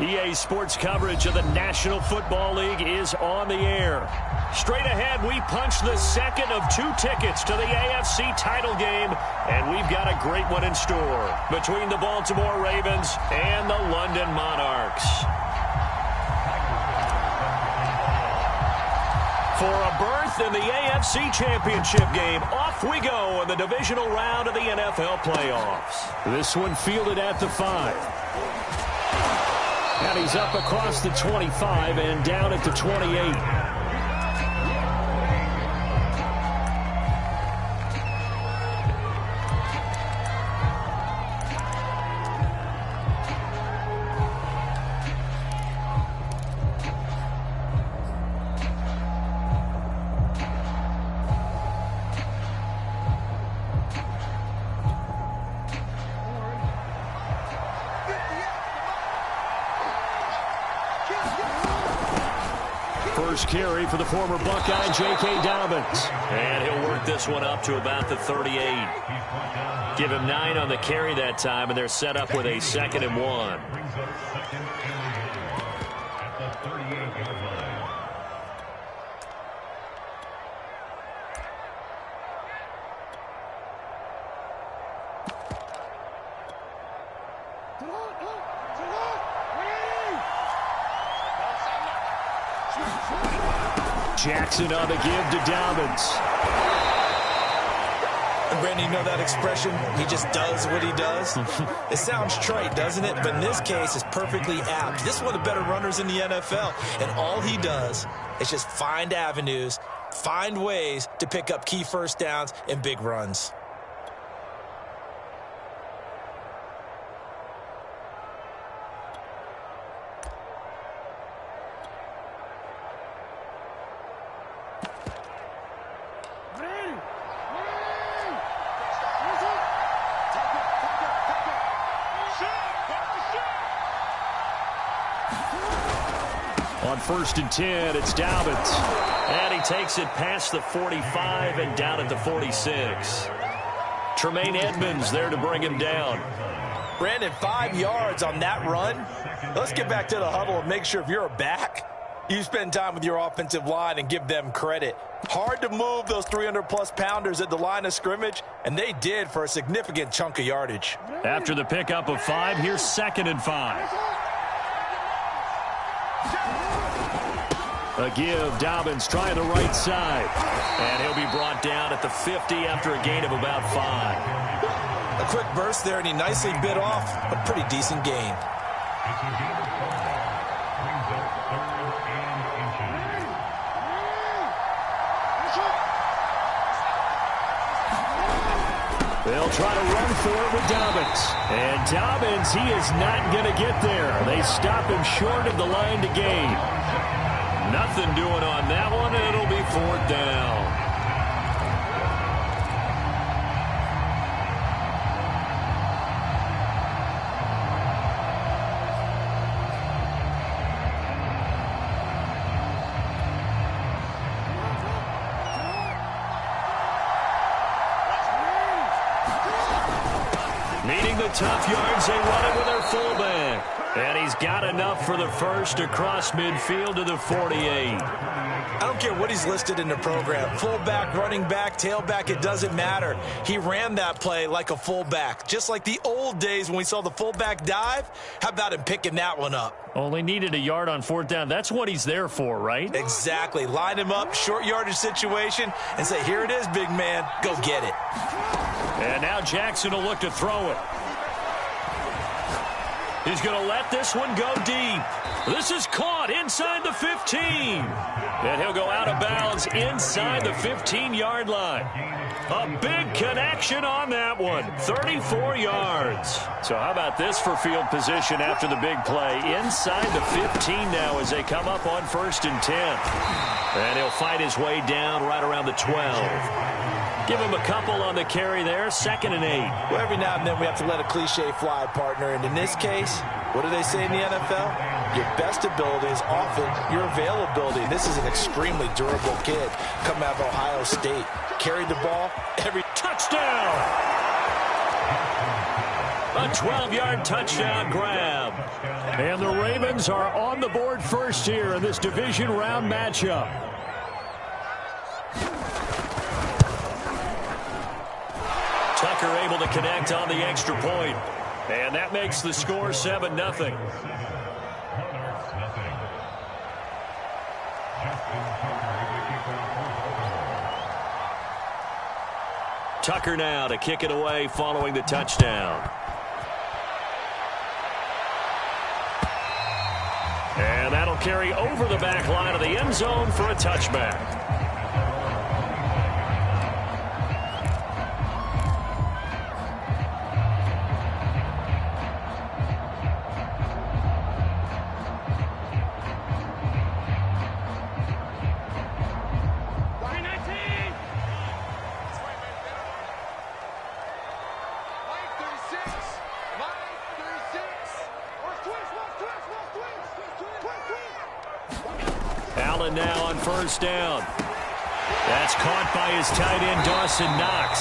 EA Sports coverage of the National Football League is on the air. Straight ahead, we punch the second of 2 tickets to the AFC title game, and we've got a great one in store between the Baltimore Ravens and the London Monarchs. For a berth in the AFC Championship game, off we go in the divisional round of the NFL playoffs. This one fielded at the 5. And he's up across the 25 and down at the 28. First carry for the former Buckeye, J.K. Dobbins. And he'll work this one up to about the 38. Give him 9 on the carry that time, and they're set up with a 2nd and 1. Jackson on the give to Dobbins. And Brandon, you know that expression, he just does what he does? It sounds trite, doesn't it? But in this case, it's perfectly apt. This is one of the better runners in the NFL, and all he does is just find avenues, find ways to pick up key first downs and big runs. On 1st and 10, it's Dobbins. And he takes it past the 45 and down at the 46. Tremaine Edmonds there to bring him down. Brandon, 5 yards on that run. Let's get back to the huddle and make sure if you're a back, you spend time with your offensive line and give them credit. Hard to move those 300-plus pounders at the line of scrimmage, and they did for a significant chunk of yardage. After the pickup of 5, here's 2nd and 5. A give, Dobbins trying the right side. And he'll be brought down at the 50 after a gain of about 5. A quick burst there, and he nicely bit off a pretty decent gain. They'll try to run for it with Dobbins. And Dobbins, he is not going to get there. They stop him short of the line to gain. Nothing doing on that one, and it'll be 4th down. Needing the tough yards, they run it with their fullback. And he's got enough for the first across midfield to the 48. I don't care what he's listed in the program. Fullback, running back, tailback, it doesn't matter. He ran that play like a fullback, just like the old days when we saw the fullback dive. How about him picking that one up? Only needed a yard on 4th down. That's what he's there for, right? Exactly. Line him up, short yardage situation, and say, here it is, big man. Go get it. And now Jackson will look to throw it. He's going to let this one go deep. This is caught inside the 15. And he'll go out of bounds inside the 15-yard line. A big connection on that one. 34 yards. So how about this for field position after the big play? Inside the 15 now as they come up on 1st and 10. And he'll fight his way down right around the 12. Give him a couple on the carry there, 2nd and 8. Well, every now and then we have to let a cliche fly, partner. And in this case, what do they say in the NFL? Your best ability is often your availability. This is an extremely durable kid coming out of Ohio State. Carried the ball every touchdown. A 12-yard touchdown grab. And the Ravens are on the board first here in this division round matchup. Tucker able to connect on the extra point. And that makes the score 7-0. Tucker now to kick it away following the touchdown. And that'll carry over the back line of the end zone for a touchback. Allen now on first down. That's caught by his tight end, Dawson Knox.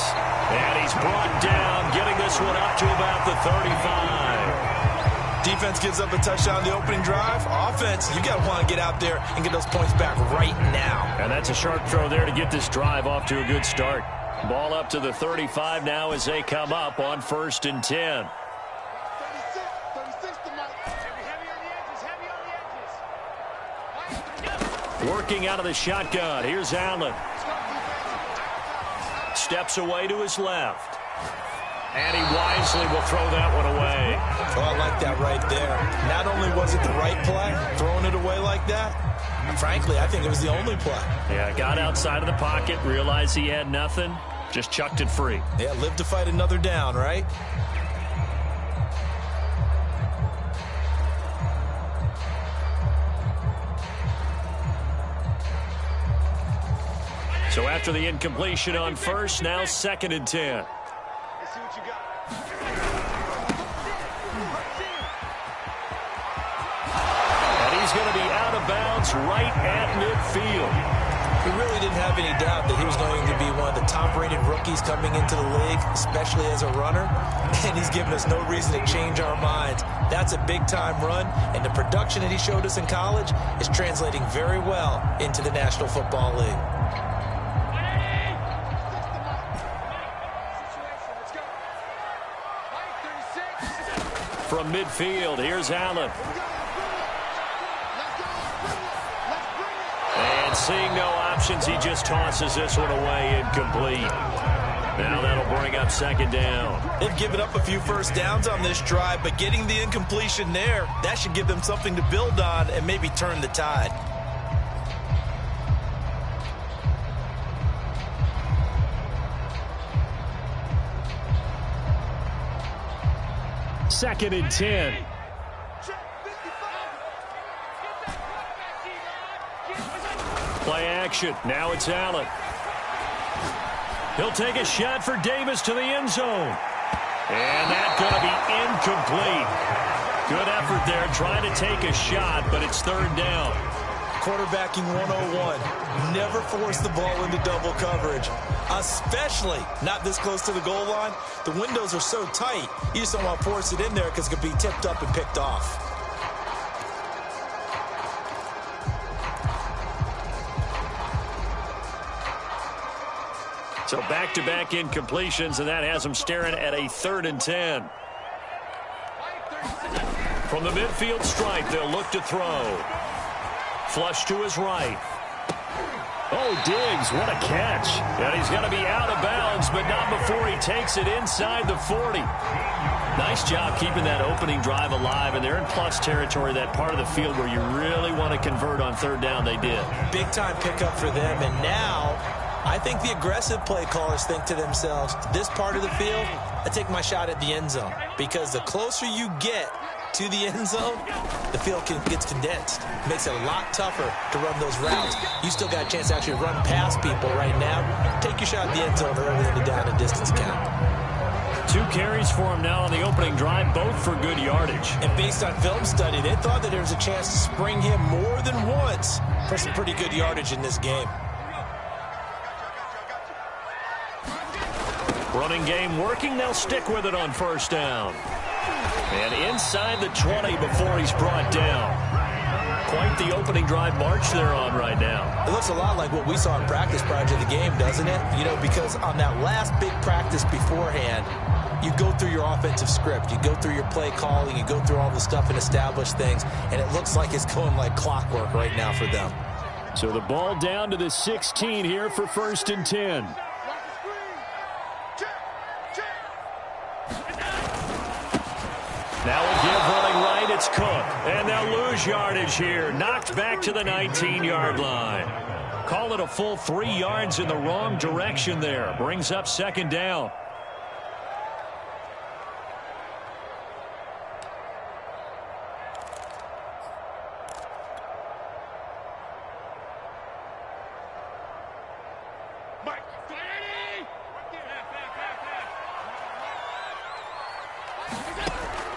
And he's brought down, getting this one up to about the 35. Defense gives up a touchdown the opening drive. Offense, you got to want to get out there and get those points back right now. And that's a sharp throw there to get this drive off to a good start. Ball up to the 35 now as they come up on 1st and 10. Working out of the shotgun. Here's Allen. Steps away to his left. And he wisely will throw that one away. Oh, I like that right there. Not only was it the right play, throwing it away like that, frankly, I think it was the only play. Yeah, got outside of the pocket, realized he had nothing, just chucked it free. Yeah, live to fight another down, right? So after the incompletion on first, now 2nd and 10. Let's see what you got. And he's going to be out of bounds right at midfield. We really didn't have any doubt that he was going to be one of the top-rated rookies coming into the league, especially as a runner. And he's given us no reason to change our minds. That's a big-time run, and the production that he showed us in college is translating very well into the National Football League. From midfield, here's Allen. And seeing no options, he just tosses this one away incomplete. Now that'll bring up 2nd down. They've given up a few first downs on this drive, but getting the incompletion there, that should give them something to build on and maybe turn the tide. Second and 10. Play action. Now it's Allen. He'll take a shot for Davis to the end zone. And that's going to be incomplete. Good effort there trying to take a shot, but it's 3rd down. Quarterbacking 101. Never force the ball into double coverage, especially not this close to the goal line. The windows are so tight, you just don't want to force it in there because it could be tipped up and picked off. So back-to-back incompletions, and that has them staring at a 3rd and 10. From the midfield stripe, they'll look to throw. Flush to his right. Oh, Diggs, what a catch. And he's going to be out of bounds, but not before he takes it inside the 40. Nice job keeping that opening drive alive, and they're in plus territory, that part of the field where you really want to convert on 3rd down. They did. Big-time pickup for them, and now I think the aggressive play callers think to themselves, this part of the field, I take my shot at the end zone, because the closer you get to the end zone, the field gets condensed. Makes it a lot tougher to run those routes. You still got a chance to actually run past people right now. Take your shot at the end zone early in the down and distance count. 2 carries for him now on the opening drive, both for good yardage. And based on film study, they thought that there was a chance to spring him more than once for some pretty good yardage in this game. Running game working. They'll stick with it on 1st down. And inside the 20 before he's brought down. Quite the opening drive march they're on right now. It looks a lot like what we saw in practice prior to the game, doesn't it? You know, because on that last big practice beforehand, you go through your offensive script. You go through your play calling. You go through all the stuff and establish things. And it looks like it's going like clockwork right now for them. So the ball down to the 16 here for 1st and 10. Now a give running right, it's Cook. And they'll lose yardage here. Knocked back to the 19-yard line. Call it a full 3 yards in the wrong direction there. Brings up 2nd down.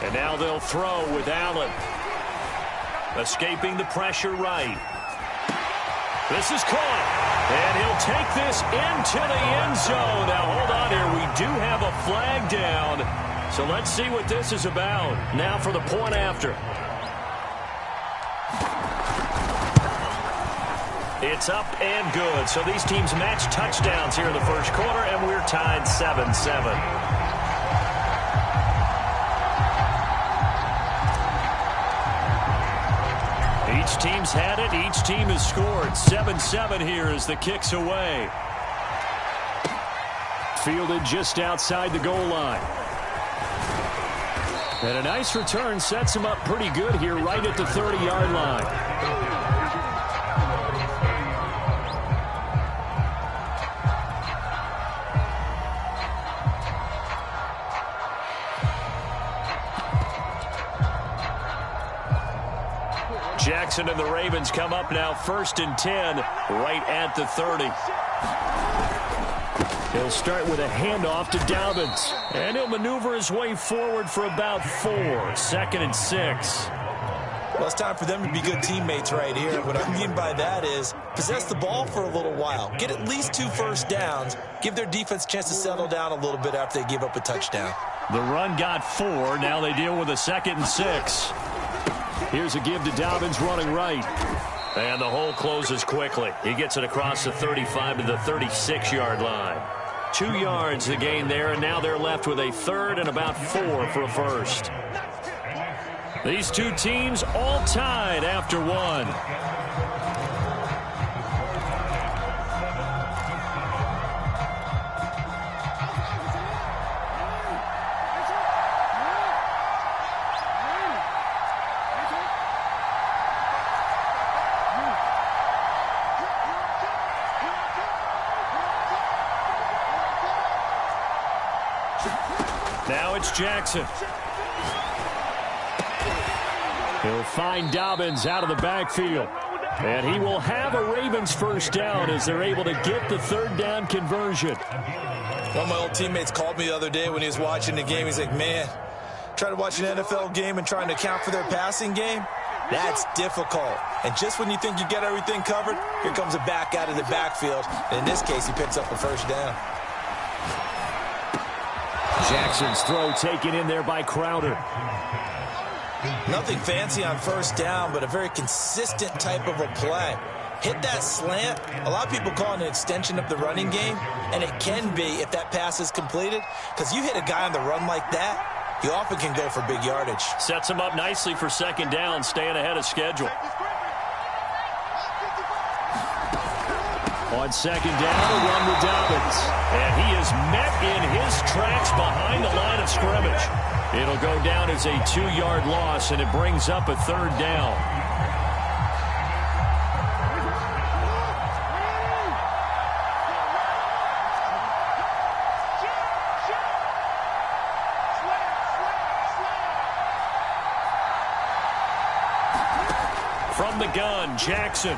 And now they'll throw with Allen. Escaping the pressure right. This is caught. And he'll take this into the end zone. Now, hold on here. We do have a flag down. So let's see what this is about. Now for the point after. It's up and good. So these teams match touchdowns here in the first quarter, and we're tied 7-7. Each team's had it. Each team has scored. 7-7 here as the kick's away. Fielded just outside the goal line. And a nice return sets him up pretty good here right at the 30-yard line. Jackson and the Ravens come up now 1st and 10 right at the 30. He'll start with a handoff to Dobbins. And he'll maneuver his way forward for about 4. 2nd and 6. Well, it's time for them to be good teammates right here. What I mean by that is possess the ball for a little while. Get at least 2 first downs. Give their defense a chance to settle down a little bit after they give up a touchdown. The run got 4. Now they deal with a 2nd and 6. Here's a give to Dobbins running right. And the hole closes quickly. He gets it across the 35 to the 36-yard line. 2 yards the gain there, and now they're left with a 3rd and about 4 for a first. These two teams all tied after 1. Now it's Jackson. He'll find Dobbins out of the backfield. And he will have a Ravens first down as they're able to get the 3rd down conversion. One of my old teammates called me the other day when he was watching the game. He's like, man, trying to watch an NFL game and trying to account for their passing game, that's difficult. And just when you think you get everything covered, here comes a back out of the backfield. And in this case, he picks up a first down. Jackson's throw taken in there by Crowder. Nothing fancy on first down, but a very consistent type of a play. Hit that slant. A lot of people call it an extension of the running game, and it can be if that pass is completed, because you hit a guy on the run like that, he often can go for big yardage. Sets him up nicely for 2nd down, staying ahead of schedule. On 2nd down, a run with Dobbins. And he is met in his tracks behind the line of scrimmage. It'll go down as a 2-yard loss, and it brings up a 3rd down. From the gun, Jackson.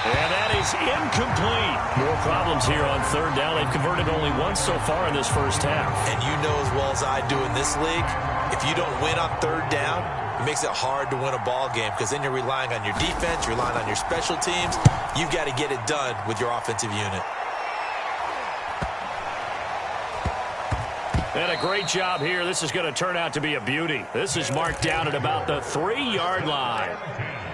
And that is incomplete. More problems here on 3rd down. They've converted only once so far in this first half. And you know as well as I do in this league, if you don't win on 3rd down, it makes it hard to win a ball game because then you're relying on your defense, you're relying on your special teams. You've got to get it done with your offensive unit. And a great job here. This is going to turn out to be a beauty. This is marked down at about the 3-yard line.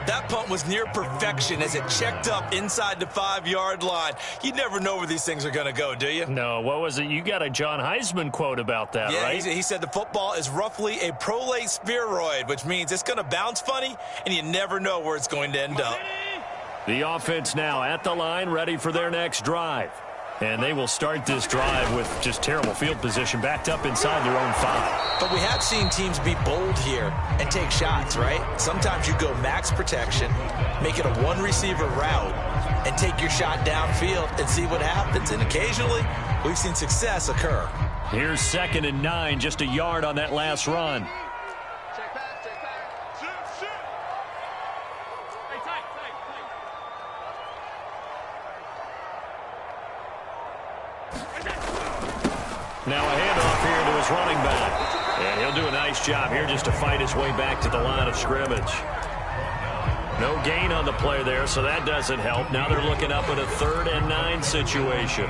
That punt was near perfection as it checked up inside the 5-yard line. You never know where these things are going to go, do you? No, what was it? You got a John Heisman quote about that, right? Yeah, he said the football is roughly a prolate spheroid, which means it's going to bounce funny, and you never know where it's going to end up. The offense now at the line, ready for their next drive. And they will start this drive with just terrible field position, backed up inside their own 5. But we have seen teams be bold here and take shots, right? Sometimes you go max protection, make it a one-receiver route, and take your shot downfield and see what happens. And occasionally, we've seen success occur. Here's 2nd and 9, just a yard on that last run. Now a handoff here to his running back. And he'll do a nice job here just to fight his way back to the line of scrimmage. No gain on the play there, so that doesn't help. Now they're looking up at a 3rd and 9 situation.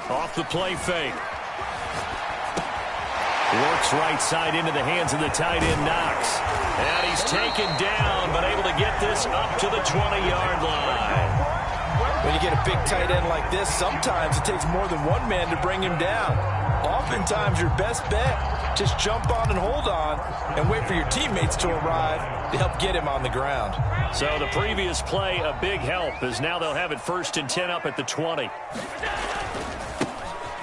Off the play fake. Works right side into the hands of the tight end, Knox. And he's taken down, but able to get this up to the 20-yard line. When you get a big tight end like this, sometimes it takes more than one man to bring him down. Oftentimes, your best bet, just jump on and hold on and wait for your teammates to arrive to help get him on the ground. So the previous play, a big help, as now they'll have it 1st and 10 up at the 20.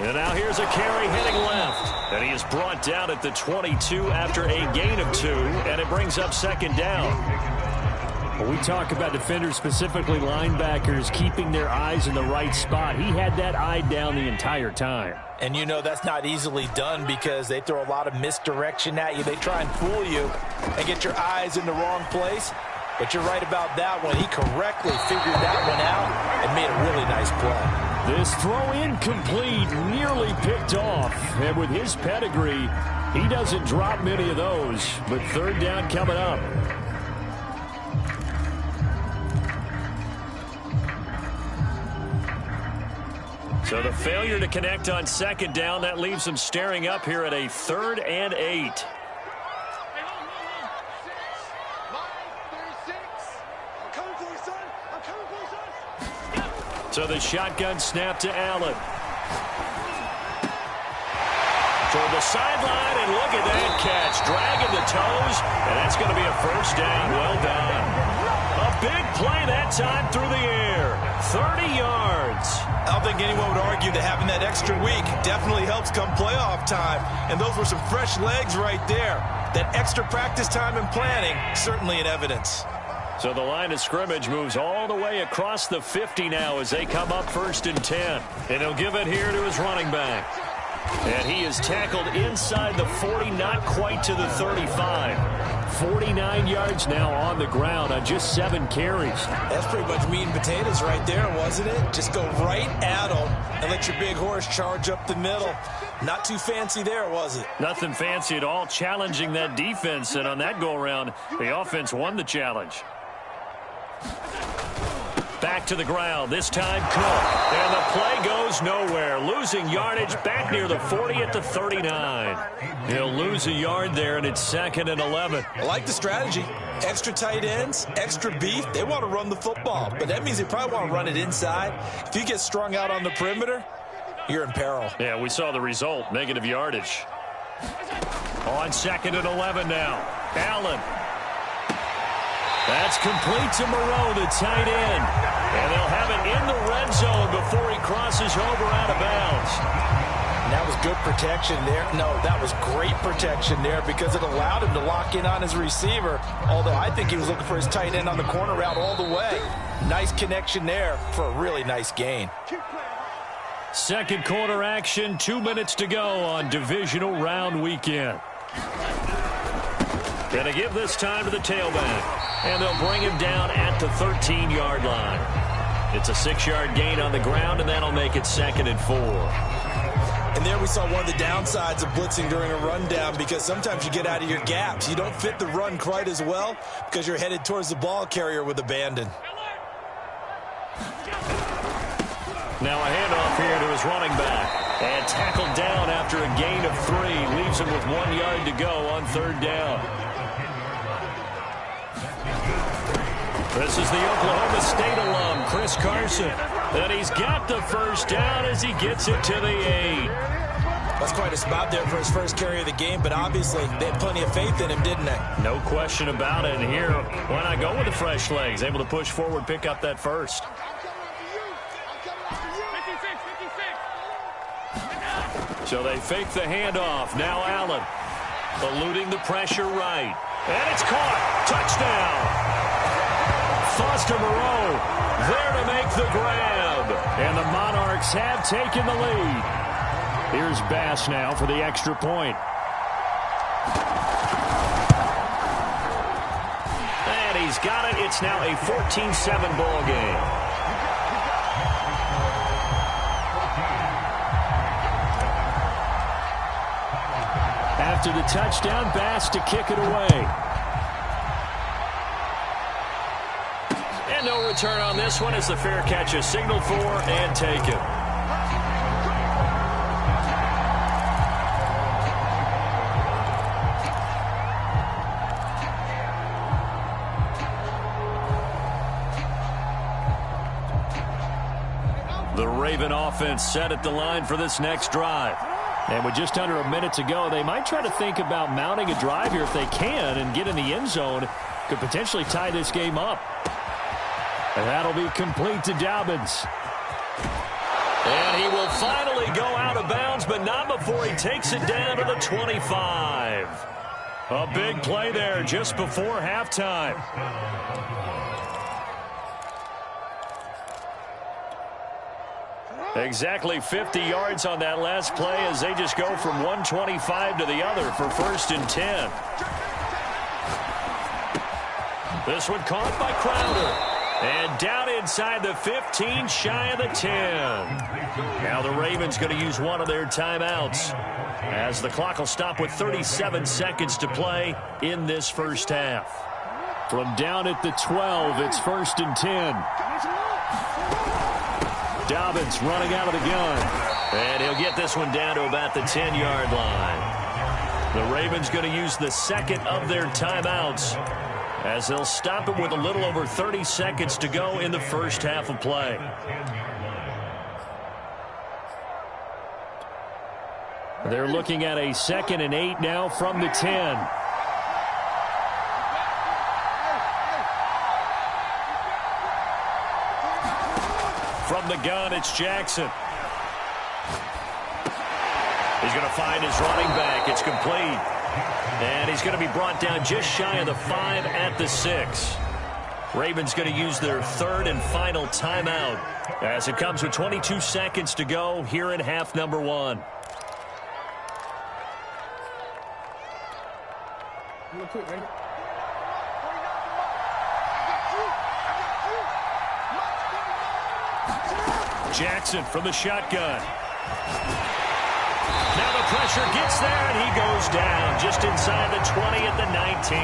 And now here's a carry heading left. And he is brought down at the 22 after a gain of 2, and it brings up 2nd down. When we talk about defenders, specifically linebackers, keeping their eyes in the right spot, he had that eye down the entire time. And you know that's not easily done because they throw a lot of misdirection at you. They try and fool you and get your eyes in the wrong place. But you're right about that one. He correctly figured that one out and made a really nice play. This throw incomplete, nearly picked off. And with his pedigree, he doesn't drop many of those. But 3rd down coming up. So the failure to connect on 2nd down, that leaves them staring up here at a 3rd and 8. So the shotgun snap to Allen. Toward the sideline, and look at that catch. Dragging the toes, and that's going to be a 1st down. Well done. A big play that time through the air. 30 yards. I don't think anyone would argue that having that extra week definitely helps come playoff time. And those were some fresh legs right there. That extra practice time and planning, certainly in evidence. So the line of scrimmage moves all the way across the 50 now as they come up 1st and 10. And he'll give it here to his running back. And he is tackled inside the 40, not quite to the 35. 49 yards now on the ground on just 7 carries. That's pretty much meat and potatoes right there, wasn't it? Just go right at him and let your big horse charge up the middle. Not too fancy there, was it? Nothing fancy at all, challenging that defense. And on that go-around, the offense won the challenge. Back to the ground, this time Cook. And the play goes nowhere. Losing yardage back near the 40 at the 39. He'll lose a yard there, and it's 2nd and 11. I like the strategy. Extra tight ends, extra beef. They want to run the football, but that means they probably want to run it inside. If you get strung out on the perimeter, you're in peril. Yeah, we saw the result, negative yardage. On 2nd and 11 now. Allen. That's complete to Moreau, the tight end. And they'll have it in the red zone before he crosses over out of bounds. And that was good protection there. No, that was great protection there because it allowed him to lock in on his receiver. Although I think he was looking for his tight end on the corner route all the way. Nice connection there for a really nice gain. 2nd quarter action, 2 minutes to go on divisional round weekend. Gonna give this time to the tailback. And they'll bring him down at the 13-yard line. It's a 6-yard gain on the ground, and that'll make it 2nd and 4. And there we saw one of the downsides of blitzing during a rundown, because sometimes you get out of your gaps. You don't fit the run quite as well because you're headed towards the ball carrier with abandon. Now a handoff here to his running back. And tackled down after a gain of 3. Leaves him with 1 yard to go on 3rd down. This is the Oklahoma State alum, Chris Carson. And he's got the first down as he gets it to the 8. That's quite a spot there for his first carry of the game, but obviously they had plenty of faith in him, didn't they? No question about it. And here, why not go with the fresh legs? Able to push forward, pick up that first. So they fake the handoff. Now Allen eluding the pressure right. And it's caught. Touchdown. Foster Moreau there to make the grab. And the Monarchs have taken the lead. Here's Bass now for the extra point. And he's got it. It's now a 14-7 ball game. After the touchdown, Bass to kick it away. And no return on this one as the fair catch is signaled for and taken. The Raven offense set at the line for this next drive. And with just under a minute to go, they might try to think about mounting a drive here if they can and get in the end zone. Could potentially tie this game up. And that'll be complete to Dobbins. And he will finally go out of bounds, but not before he takes it down to the 25. A big play there just before halftime. Exactly 50 yards on that last play as they just go from 125 to the other for 1st and 10. This one caught by Crowder. And down inside the 15, shy of the 10. Now the Ravens going to use one of their timeouts as the clock will stop with 37 seconds to play in this first half. From down at the 12, it's 1st and 10. Dobbins running out of the gun. And he'll get this one down to about the 10-yard line. The Ravens going to use the second of their timeouts as they'll stop it with a little over 30 seconds to go in the first half of play. They're looking at a 2nd and 8 now from the 10. From the gun, it's Jackson. He's going to find his running back. It's complete. And he's going to be brought down just shy of the 5 at the 6. Ravens going to use their 3rd and final timeout as it comes with 22 seconds to go here in half number 1. Jackson from the shotgun. Now the pressure gets there, and he goes down just inside the 20 at the 19.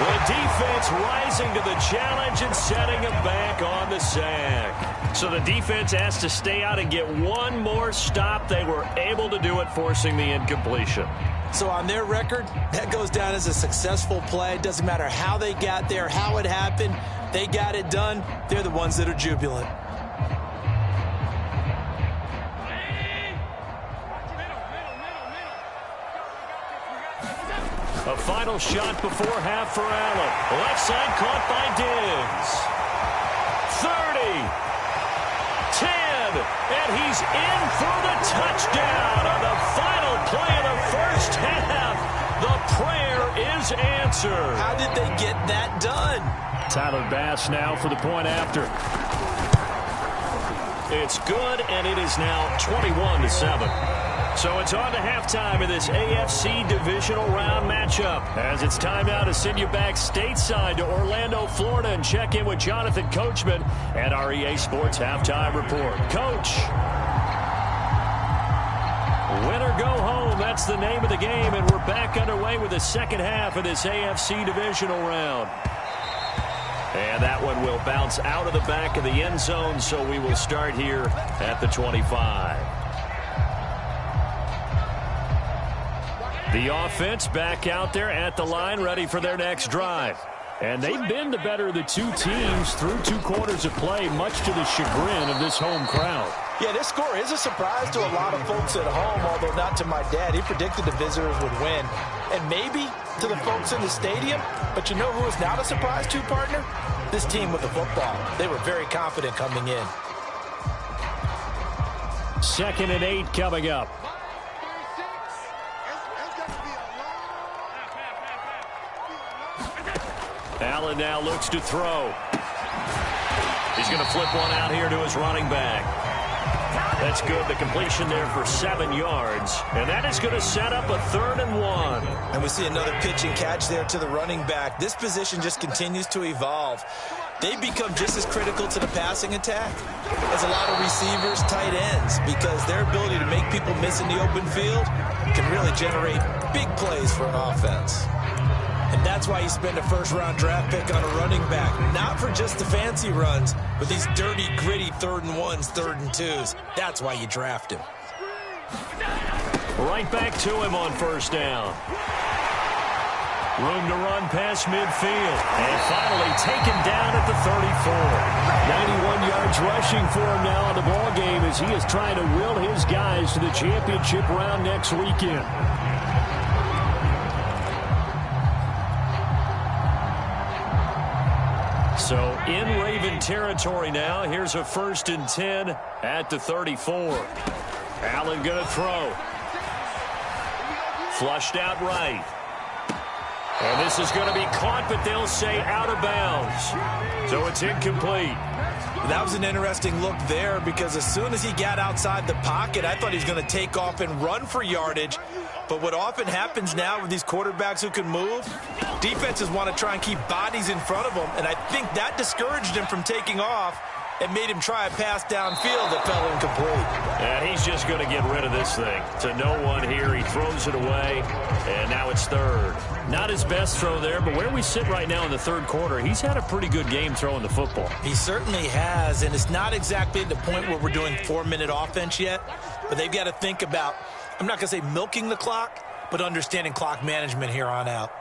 The defense rising to the challenge and setting him back on the sack. So the defense has to stay out and get one more stop. They were able to do it, forcing the incompletion. So on their record, that goes down as a successful play. It doesn't matter how they got there, how it happened. They got it done. They're the ones that are jubilant. A final shot before half for Allen. Left side caught by Diggs. 30. 10. And he's in for the touchdown on the final play of the first half. The prayer is answered. How did they get that done? Tyler Bass now for the point after. It's good, and it is now 21-7. So it's on to halftime in this AFC divisional round matchup. As it's time now to send you back stateside to Orlando, Florida, and check in with Jonathan Coachman at our EA Sports Halftime Report. Coach. Win or go home, that's the name of the game, and we're back underway with the second half of this AFC divisional round. And that one will bounce out of the back of the end zone, so we will start here at the 25. The offense back out there at the line, ready for their next drive. And they've been the better of the two teams through 2 quarters of play, much to the chagrin of this home crowd. Yeah, this score is a surprise to a lot of folks at home, although not to my dad. He predicted the visitors would win. And maybe to the folks in the stadium. But you know who is not a surprise to, partner? This team with the football. They were very confident coming in. 2nd and 8 coming up. Allen now looks to throw. He's going to flip one out here to his running back. That's good. The completion there for 7 yards. And that is going to set up a 3rd and 1. And we see another pitch and catch there to the running back. This position just continues to evolve. They've become just as critical to the passing attack as a lot of receivers, tight ends, because their ability to make people miss in the open field can really generate big plays for an offense. And that's why you spend a first-round draft pick on a running back. Not for just the fancy runs, but these dirty, gritty 3rd and 1s, 3rd and 2s. That's why you draft him. Right back to him on 1st down. Room to run past midfield. And finally taken down at the 34. 91 yards rushing for him now in the ball game as he is trying to will his guys to the championship round next weekend. So in Raven territory now. Here's a 1st and 10 at the 34. Allen going to throw. Flushed out right. And this is going to be caught, but they'll say out of bounds. So it's incomplete. That was an interesting look there because as soon as he got outside the pocket, I thought he was going to take off and run for yardage. But what often happens now with these quarterbacks who can move, defenses want to try and keep bodies in front of them, and I think that discouraged him from taking off and made him try a pass downfield that fell incomplete. And he's just going to get rid of this thing. To no one here, he throws it away, and now it's 3rd. Not his best throw there, but where we sit right now in the 3rd quarter, he's had a pretty good game throwing the football. He certainly has, and it's not exactly the point where we're doing 4-minute offense yet, but they've got to think about, I'm not going to say milking the clock, but understanding clock management here on out.